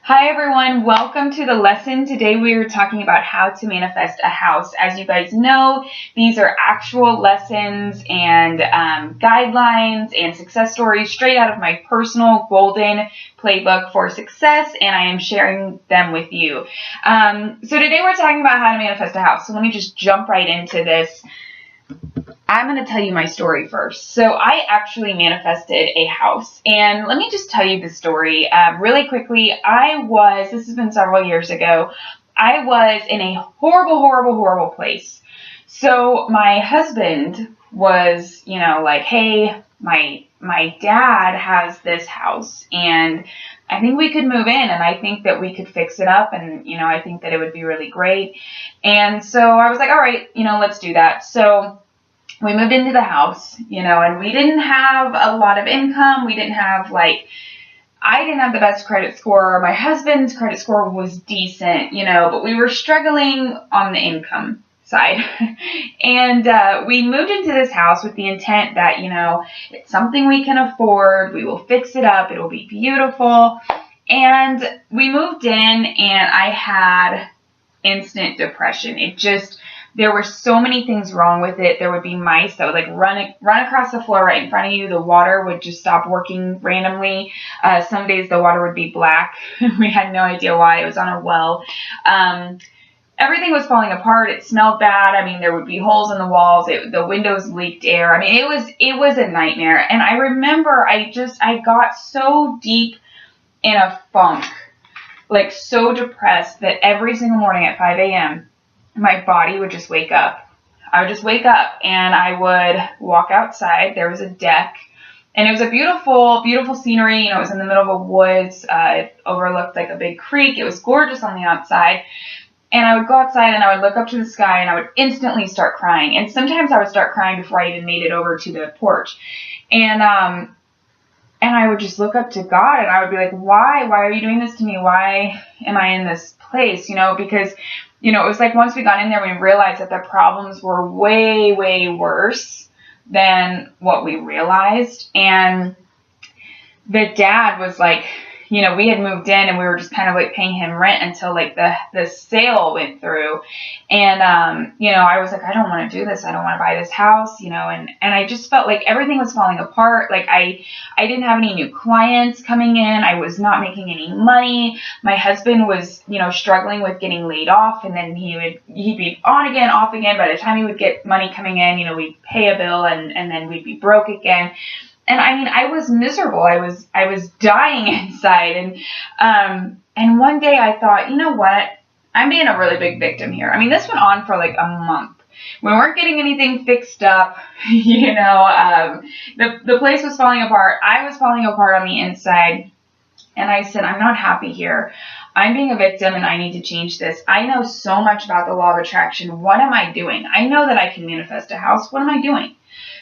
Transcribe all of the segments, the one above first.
Hi everyone, welcome to the lesson. Today we are talking about how to manifest a house. As you guys know, these are actual lessons and guidelines and success stories straight out of my personal Golden Playbook for Success, and I am sharing them with you. So today we're talking about how to manifest a house. So let me just jump right into this. I'm going to tell you my story first. So I actually manifested a house, and let me just tell you the story really quickly. This has been several years ago, I was in a horrible place. So my husband was, like, hey, my dad has this house, and I think we could move in, and I think that we could fix it up, and, I think that it would be really great. And so I was like, all right, let's do that. So we moved into the house, and we didn't have a lot of income. I didn't have the best credit score. My husband's credit score was decent, but we were struggling on the income side. And we moved into this house with the intent that, it's something we can afford. We will fix it up. It will be beautiful. And we moved in, and I had instant depression. There were so many things wrong with it. There would be mice that would run across the floor right in front of you. The water would just stop working randomly. Some days the water would be black. We had no idea why. It was on a well. Everything was falling apart. It smelled bad. There would be holes in the walls. The windows leaked air. It was a nightmare. And I remember I got so deep in a funk, so depressed that every single morning at 5 a.m., my body would just wake up. I would just wake up and I would walk outside. There was a deck, and it was a beautiful, beautiful scenery. It was in the middle of a woods. It overlooked a big creek. It was gorgeous on the outside. And I would go outside and I would look up to the sky and I would instantly start crying. And sometimes I would start crying before I even made it over to the porch. And I would just look up to God and I would be like, why are you doing this to me? Why am I in this place? Because it was once we got in there, we realized that the problems were way, way worse than what we realized. And the dad was we had moved in and we were just kind of paying him rent until the sale went through. And, I was I don't want to do this. I don't want to buy this house, and I just felt like everything was falling apart. I didn't have any new clients coming in. I was not making any money. My husband was, struggling with getting laid off, and then he'd be on again, off again. By the time he would get money coming in, we'd pay a bill and then we'd be broke again. And I was miserable. I was dying inside. And one day I thought, you know what? I'm being a really big victim here. This went on for a month. We weren't getting anything fixed up. The place was falling apart. I was falling apart on the inside. And I said, I'm not happy here. I'm being a victim and I need to change this. I know so much about the law of attraction. What am I doing? I know that I can manifest a house. What am I doing?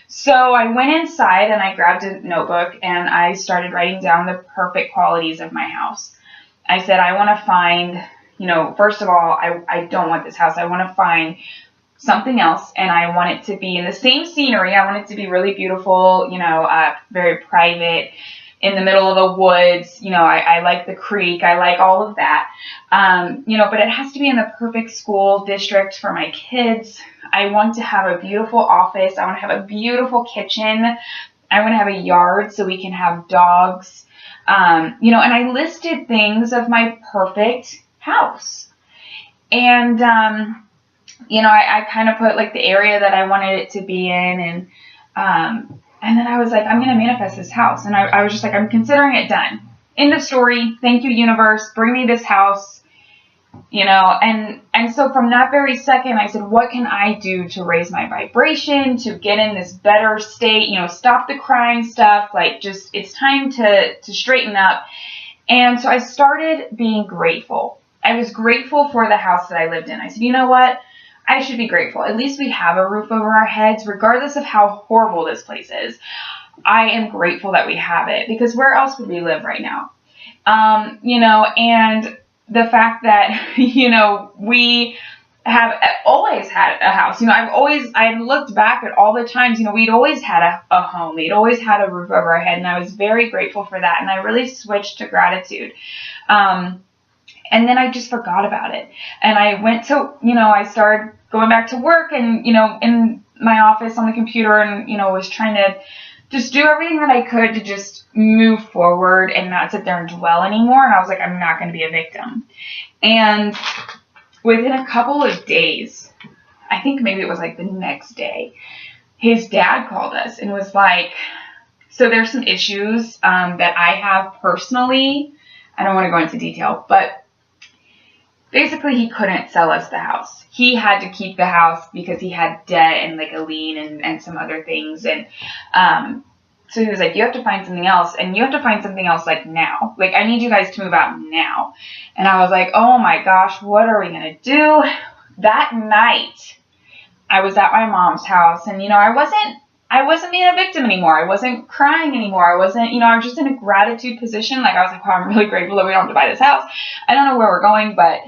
So I went inside and I grabbed a notebook and I started writing down the perfect qualities of my house. I said, I want to find, first of all, I don't want this house. I want to find something else, and I want it to be in the same scenery. I want it to be really beautiful, very private, in the middle of the woods. I like the creek. I like all of that. But it has to be in the perfect school district for my kids. I want to have a beautiful office. I want to have a beautiful kitchen. I want to have a yard so we can have dogs. And I listed things of my perfect house. And, I kind of put the area that I wanted it to be in. And then I was I'm going to manifest this house. And I was just I'm considering it done. End of story. Thank you, universe. Bring me this house. And so from that very second, I said, what can I do to raise my vibration, to get in this better state, stop the crying stuff, it's time to straighten up. And so I started being grateful. I was grateful for the house that I lived in. I said, you know what? I should be grateful. At least we have a roof over our heads, regardless of how horrible this place is. I am grateful that we have it, because where else would we live right now? And the fact that, we have always had a house. I looked back at all the times, we'd always had a home. We'd always had a roof over our head, and I was very grateful for that. And I really switched to gratitude. And then I just forgot about it. And I went to, I started going back to work and, in my office on the computer and, was trying to just do everything that I could to just move forward and not sit there and dwell anymore. And I was like, I'm not going to be a victim. And within a couple of days, I think maybe it was like the next day, his dad called us and was like, so there's some issues that I have personally. I don't want to go into detail, but basically he couldn't sell us the house. He had to keep the house because he had debt and like a lien and some other things. And so he was like, you have to find something else, and you have to find something else like now. Like, I need you guys to move out now. And I was like, oh my gosh, what are we going to do? That night, I was at my mom's house, and, I wasn't being a victim anymore. I wasn't crying anymore. I wasn't, I was just in a gratitude position. Like, I was like, wow, I'm really grateful that we don't have to buy this house. I don't know where we're going, but,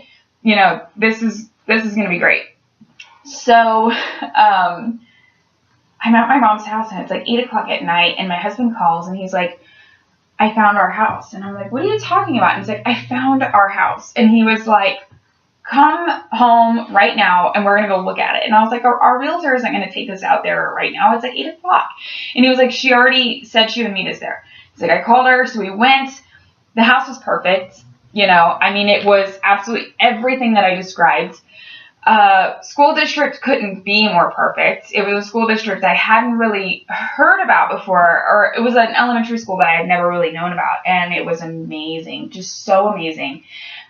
this is going to be great. So, I'm at my mom's house, and it's like 8 o'clock at night, and my husband calls, and he's like, I found our house. And I'm like, what are you talking about? And he's like, I found our house. And he was like, come home right now, and we're going to go look at it. And I was like, our realtor isn't going to take us out there right now. It's like 8 o'clock. And he was like, she already said she would meet us there. He's like, I called her, so we went. The house was perfect. It was absolutely everything that I described. School district couldn't be more perfect. It was a school district I hadn't really heard about before, or it was an elementary school that I had never really known about, and it was amazing, just so amazing.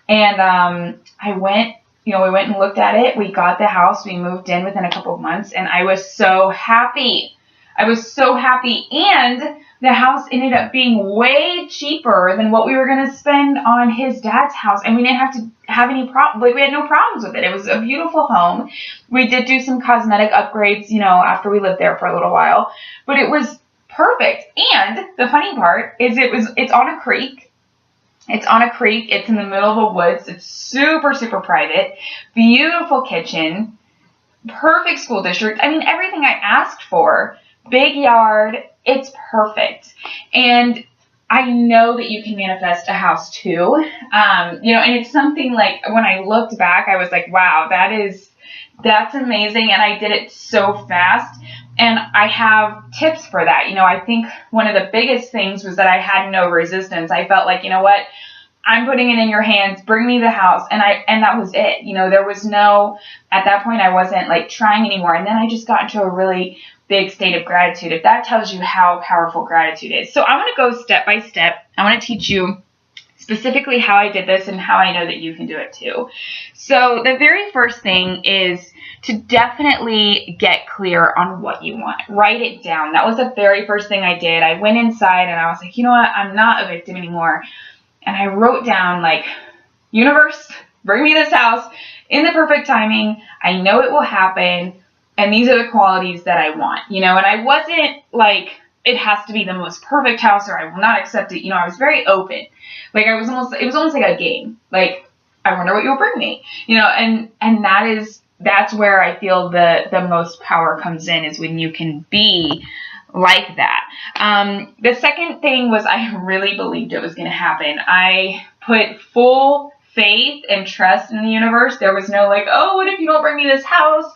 And I went, we went and looked at it. We got the house. We moved in within a couple of months, and I was so happy. And the house ended up being way cheaper than what we were going to spend on his dad's house. And we didn't have to have any problems. Like, we had no problems with it. It was a beautiful home. We did do some cosmetic upgrades, after we lived there for a little while. But it was perfect. And the funny part is it's on a creek. It's on a creek. It's in the middle of the woods. It's super, super private. Beautiful kitchen. Perfect school district. Everything I asked for. Big yard. It's perfect. And I know that you can manifest a house too. And it's something like, when I looked back, I was like, wow, that's amazing. And I did it so fast. And I have tips for that. I think one of the biggest things was that I had no resistance. I felt like, what? I'm putting it in your hands. Bring me the house. And that was it. There was at that point, I wasn't like trying anymore. And then I just got into a really big state of gratitude. If that tells you how powerful gratitude is. So I want to go step by step. I want to teach you specifically how I did this and how I know that you can do it too. So the very first thing is to definitely get clear on what you want. Write it down. That was the very first thing I did. I went inside and I was like, you know what? I'm not a victim anymore. And I wrote down, like, universe, bring me this house in the perfect timing. I know it will happen. And these are the qualities that I want, and I wasn't like, it has to be the most perfect house or I will not accept it. I was very open. Like, it was almost like a game. Like, I wonder what you'll bring me, and that's where I feel the most power comes in, is when you can be like that. The second thing was, I really believed it was going to happen. I put full faith and trust in the universe. There was no like, oh, what if you don't bring me this house?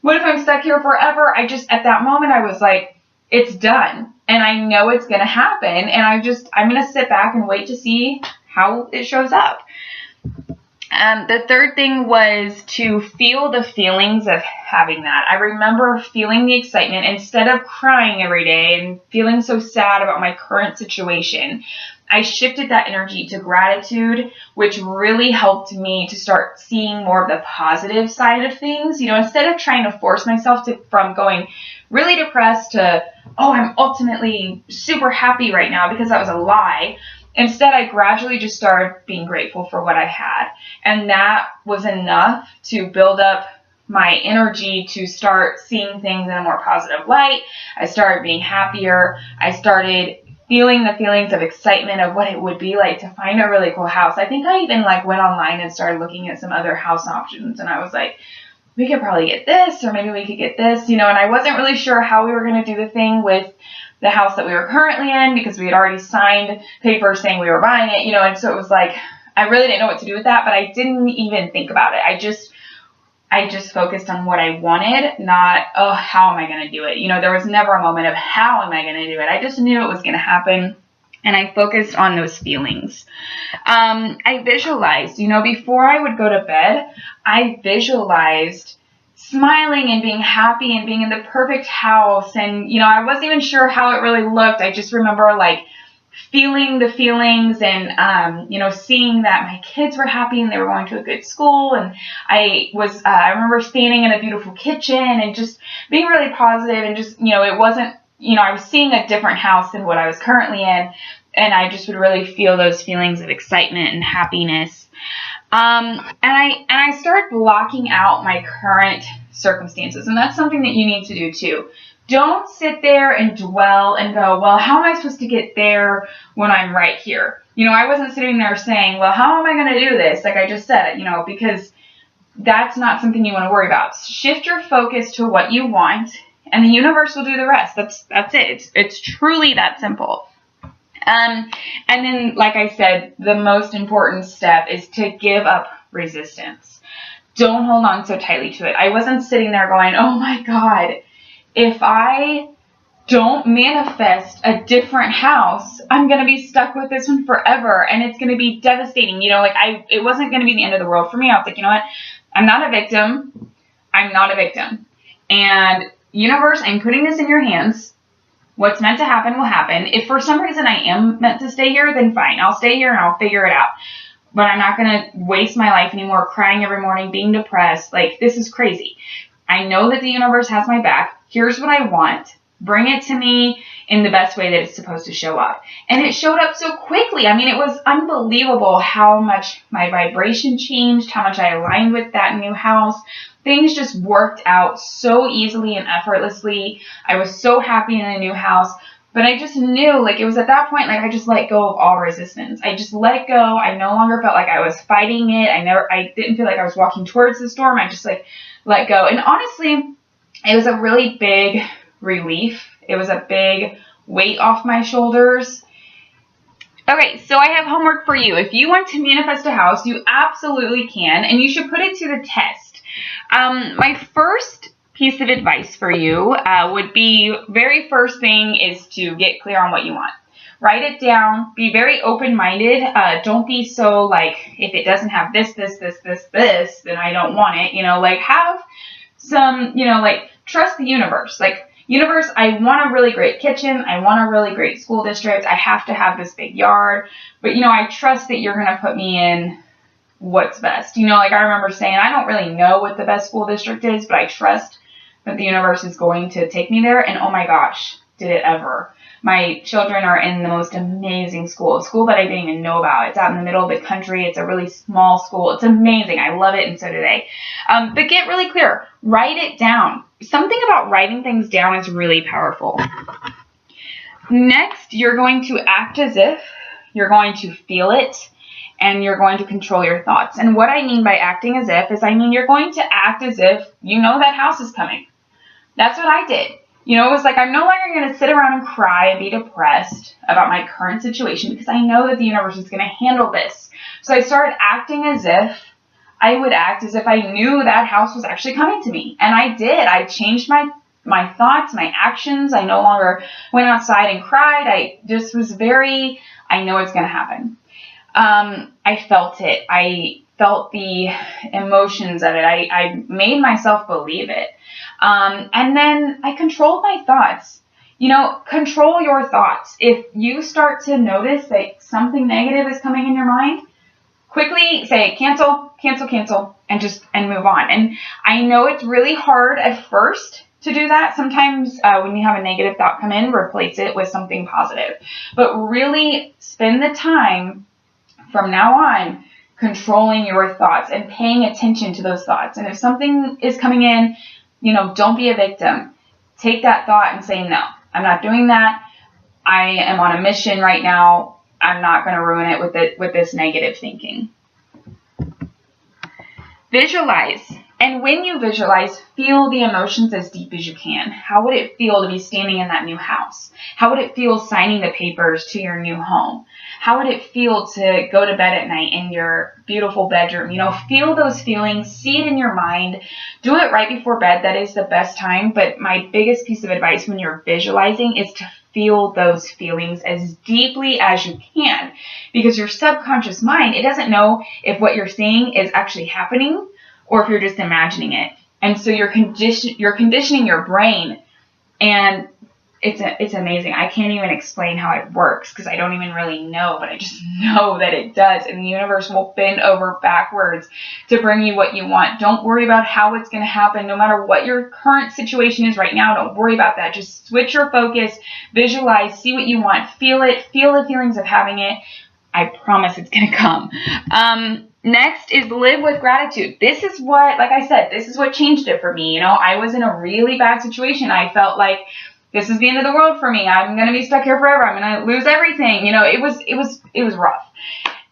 What if I'm stuck here forever? At that moment, I was like, it's done. And I know it's going to happen. And I'm going to sit back and wait to see how it shows up. The third thing was to feel the feelings of having that. I remember feeling the excitement instead of crying every day and feeling so sad about my current situation. I shifted that energy to gratitude, which really helped me to start seeing more of the positive side of things. Instead of trying to force myself from going really depressed to, oh, I'm ultimately super happy right now, because that was a lie. Instead, I gradually just started being grateful for what I had. And that was enough to build up my energy to start seeing things in a more positive light. I started being happier. I started feeling the feelings of excitement of what it would be like to find a really cool house. I think I even went online and started looking at some other house options, and I was like, we could probably get this, or maybe we could get this, and I wasn't really sure how we were going to do the thing with the house that we were currently in, because we had already signed papers saying we were buying it, and so it was like, I really didn't know what to do with that, but I didn't even think about it. I just focused on what I wanted, not, oh, how am I going to do it? There was never a moment of how am I going to do it? I just knew it was going to happen, and I focused on those feelings. I visualized, before I would go to bed, I visualized smiling and being happy and being in the perfect house. And, I wasn't even sure how it really looked. I just remember feeling the feelings and, seeing that my kids were happy and they were going to a good school. And I remember standing in a beautiful kitchen and just being really positive and just, it wasn't, I was seeing a different house than what I was currently in. And I just would really feel those feelings of excitement and happiness. And I started blocking out my current circumstances. And that's something that you need to do too. Don't sit there and dwell and go, well, how am I supposed to get there when I'm right here? I wasn't sitting there saying, well, how am I going to do this? Like I just said, because that's not something you want to worry about. Shift your focus to what you want, and the universe will do the rest. That's it. It's truly that simple. And then, like I said, the most important step is to give up resistance. Don't hold on so tightly to it. I wasn't sitting there going, oh my God, if I don't manifest a different house, I'm going to be stuck with this one forever, and it's going to be devastating. It wasn't going to be the end of the world for me. I was like, you know what? I'm not a victim. I'm not a victim. And universe, I'm putting this in your hands. What's meant to happen will happen. If for some reason I am meant to stay here, then fine. I'll stay here and I'll figure it out. But I'm not going to waste my life anymore crying every morning, being depressed. This is crazy. I know that the universe has my back. Here's what I want. Bring it to me in the best way that it's supposed to show up. And it showed up so quickly. It was unbelievable how much my vibration changed, how much I aligned with that new house. Things just worked out so easily and effortlessly. I was so happy in the new house. But I just knew, it was at that point, I just let go of all resistance. I just let go. I no longer felt like I was fighting it. I didn't feel like I was walking towards the storm. I just, let go. And honestly, it was a really big relief. It was a big weight off my shoulders. Okay, so I have homework for you. If you want to manifest a house, you absolutely can, and you should put it to the test. My first piece of advice for you would be, very first thing is to get clear on what you want. Write it down. Be very open-minded. Don't be so if it doesn't have this, then I don't want it. Have some, trust the universe. Universe, I want a really great kitchen. I want a really great school district. I have to have this big yard. But, I trust that you're going to put me in what's best. I remember saying, I don't really know what the best school district is, but I trust that the universe is going to take me there. And oh my gosh, did it ever. My children are in the most amazing school, a school that I didn't even know about. It's out in the middle of the country. It's a really small school. It's amazing. I love it, and so do they. But get really clear. Write it down. Something about writing things down is really powerful. Next, you're going to act as if, you're going to feel it, and you're going to control your thoughts. And what I mean by acting as if is you're going to act as if you know that house is coming. That's what I did. It was I'm no longer going to sit around and cry and be depressed about my current situation because I know that the universe is going to handle this. So I started acting as if I would act as if I knew that house was actually coming to me. And I did. I changed my thoughts, my actions. I no longer went outside and cried. I just was I know it's going to happen. I felt it. I felt the emotions of it. I made myself believe it. And then I controlled my thoughts. Control your thoughts. If you start to notice that something negative is coming in your mind, quickly say cancel, and move on. And I know it's really hard at first to do that. Sometimes when you have a negative thought come in, replace it with something positive. But really spend the time from now on controlling your thoughts and paying attention to those thoughts. And if something is coming in, don't be a victim. Take that thought and say, no, I'm not doing that. I am on a mission right now. I'm not going to ruin it with this negative thinking. Visualize. And when you visualize, feel the emotions as deep as you can. How would it feel to be standing in that new house? How would it feel signing the papers to your new home? How would it feel to go to bed at night in your beautiful bedroom? Feel those feelings, see it in your mind. Do it right before bed. That is the best time. But my biggest piece of advice when you're visualizing is to feel those feelings as deeply as you can, because your subconscious mind, it doesn't know if what you're seeing is actually happening or if you're just imagining it. And so you're conditioning your brain, and it's amazing. I can't even explain how it works because I don't even really know, but I just know that it does. And the universe will bend over backwards to bring you what you want. Don't worry about how it's going to happen. No matter what your current situation is right now, don't worry about that. Just switch your focus, visualize, see what you want, feel it, feel the feelings of having it. I promise it's going to come. Next is live with gratitude. This is what, like I said, this is what changed it for me. I was in a really bad situation. I felt like this is the end of the world for me. I'm going to be stuck here forever. I'm going to lose everything. It was rough.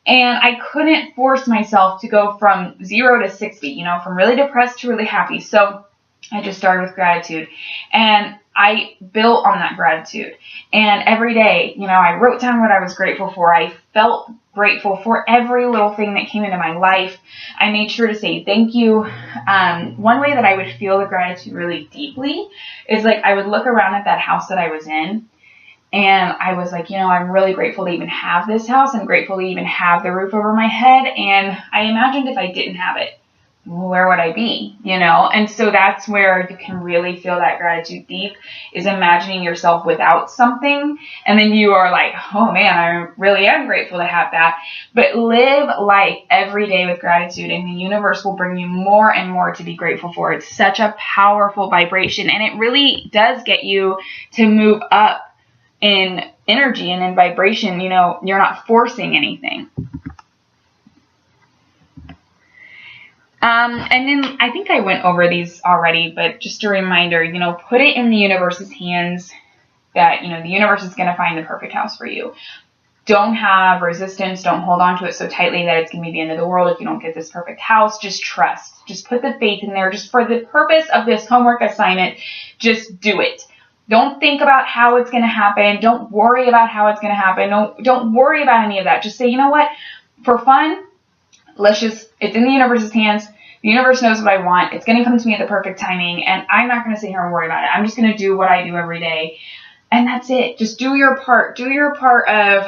And I couldn't force myself to go from 0 to 60, from really depressed to really happy. So I just started with gratitude, and I built on that gratitude. And every day, I wrote down what I was grateful for. I felt grateful for every little thing that came into my life. I made sure to say thank you. One way that I would feel the gratitude really deeply is like I would look around at that house that I was in, and I was like, I'm really grateful to even have this house. I'm grateful to even have the roof over my head. And I imagined if I didn't have it, where would I be, And so that's where you can really feel that gratitude deep, is imagining yourself without something. And then you are like, oh man, I really am grateful to have that. But live life every day with gratitude, and the universe will bring you more and more to be grateful for. It's such a powerful vibration, and it really does get you to move up in energy and in vibration. You're not forcing anything. And then I think I went over these already, but just a reminder, put it in the universe's hands that, the universe is going to find the perfect house for you. Don't have resistance. Don't hold on to it so tightly that it's going to be the end of the world if you don't get this perfect house. Just trust. Just put the faith in there. Just for the purpose of this homework assignment, just do it. Don't think about how it's going to happen. Don't worry about how it's going to happen. Don't worry about any of that. Just say, you know what? For fun, it's in the universe's hands. The universe knows what I want. It's going to come to me at the perfect timing, and I'm not going to sit here and worry about it. I'm just going to do what I do every day, and that's it. Just do your part. Do your part of,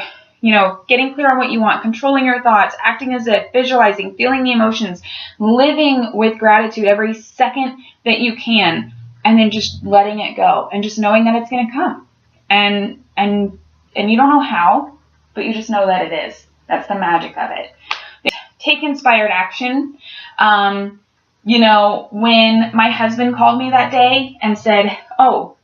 getting clear on what you want, controlling your thoughts, acting as if, visualizing, feeling the emotions, living with gratitude every second that you can, and then just letting it go and just knowing that it's going to come. And you don't know how, but you just know that it is. That's the magic of it. Take inspired action. When my husband called me that day and said, oh,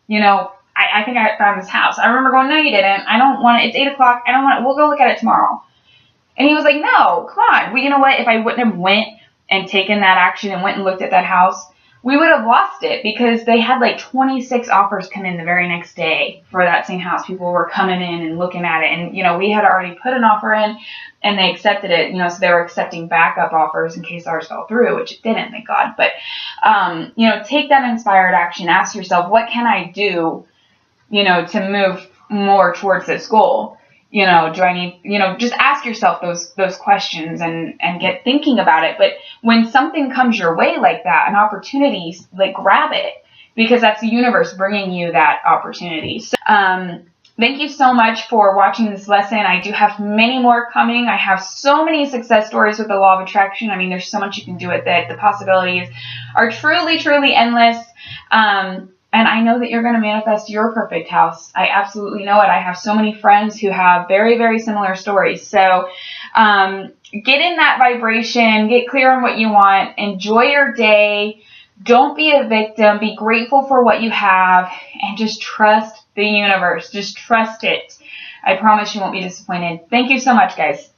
I think I found this house. I remember going, no, you didn't. I don't want it. It's 8 o'clock. I don't want it. We'll go look at it tomorrow. And he was like, no, come on. Well, you know what? If I wouldn't have went and taken that action and went and looked at that house, we would have lost it, because they had like 26 offers come in the very next day for that same house. People were coming in and looking at it. And, we had already put an offer in, and they accepted it, so they were accepting backup offers in case ours fell through, which it didn't, thank God. But, take that inspired action. Ask yourself, what can I do, to move more towards this goal? Do I need, just ask yourself those questions and get thinking about it. But when something comes your way like that, an opportunity, like, grab it, because that's the universe bringing you that opportunity. So, thank you so much for watching this lesson. I do have many more coming. I have so many success stories with the law of attraction. I mean, there's so much you can do with it. The possibilities are truly, truly endless. And I know that you're going to manifest your perfect house. I absolutely know it. I have so many friends who have very, very similar stories. So get in that vibration. Get clear on what you want. Enjoy your day. Don't be a victim. Be grateful for what you have. And just trust the universe. Just trust it. I promise you won't be disappointed. Thank you so much, guys.